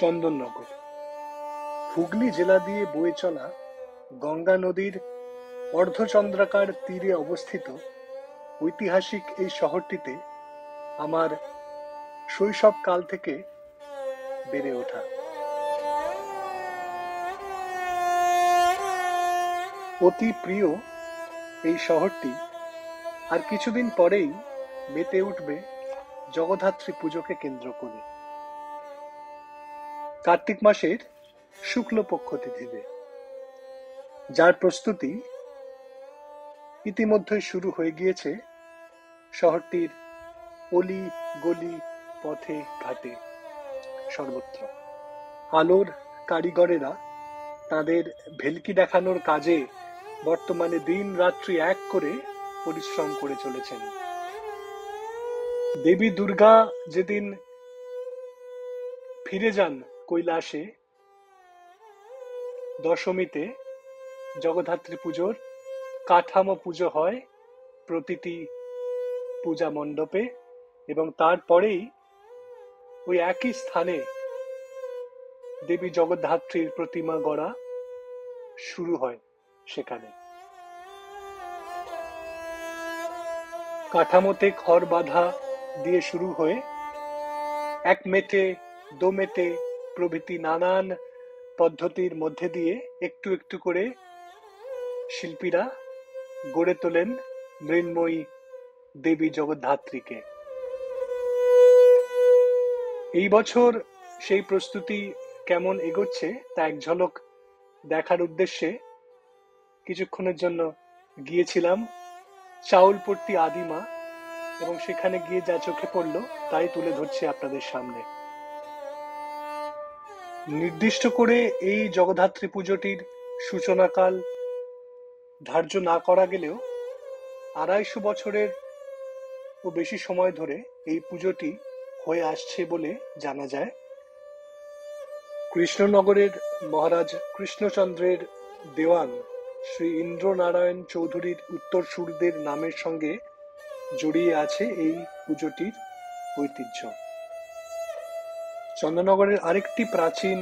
চন্দননগর হুগলি জেলা দিয়ে বয়ে চলা গঙ্গা নদীর অর্ধচন্দ্রাকার তীরে অবস্থিত ঐতিহাসিক এই শহরটিতে আমার শৈশব কাল থেকে বেড়ে ওঠা। অতি প্রিয় এই শহরটি আর কিছুদিন পরেই মেতে উঠবে জগদ্ধাত্রী পুজোকে কেন্দ্র করে। কার্তিক মাসের শুক্লপক্ষ তিথিতে, যার প্রস্তুতি ইতিমধ্যেই শুরু হয়ে গিয়েছে শহরটির অলি গলি পথে ঘাটে সর্বত্র। আলোর কারিগরেরা তাদের ভেলকি দেখানোর কাজে বর্তমানে দিন রাত্রি এক করে পরিশ্রম করে চলেছেন। দেবী দুর্গা যেদিন ফিরে যান কৈলাসে, দশমীতে জগদ্ধাত্রী পুজোর কাঠামো পুজো হয় প্রতিটি পূজা মণ্ডপে, এবং তারপরেই ওই একই স্থানে দেবী জগদ্ধাত্রীর প্রতিমা গড়া শুরু হয়। সেখানে কাঠামোতে খড় বাঁধা দিয়ে শুরু হয়ে এক মেটে, দো মেটে প্রভৃতি নানান পদ্ধতির মধ্যে দিয়ে একটু একটু করে শিল্পীরা গড়ে তোলেন মৃন্ময়ী দেবী জগদ্ধাত্রীকে। এই বছর সেই প্রস্তুতি কেমন এগোচ্ছে তা এক ঝলক দেখার উদ্দেশ্যে কিছুক্ষণের জন্য গিয়েছিলাম চাউলপট্টি আদিমা, এবং সেখানে গিয়ে যা চোখে পড়ল তাই তুলে ধরছি আপনাদের সামনে। নির্দিষ্ট করে এই জগদ্ধাত্রী পুজোটির সূচনাকাল ধার্য না করা গেলেও 250 বছরের ও বেশি সময় ধরে এই পুজোটি হয়ে আসছে বলে জানা যায়। কৃষ্ণনগরের মহারাজ কৃষ্ণচন্দ্রের দেওয়ান শ্রী ইন্দ্রনারায়ণ চৌধুরীর উত্তরসূরিদের নামের সঙ্গে জড়িয়ে আছে এই পুজোটির ঐতিহ্য। চন্দননগরের আরেকটি প্রাচীন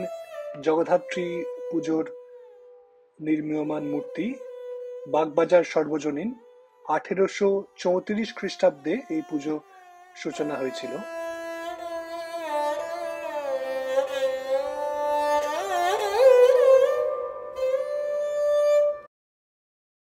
জগদ্ধাত্রী পুজোর নির্মীয়মান মূর্তি বাগবাজার সর্বজনীন 1834 খ্রিস্টাব্দে এই পুজো সূচনা হয়েছিল।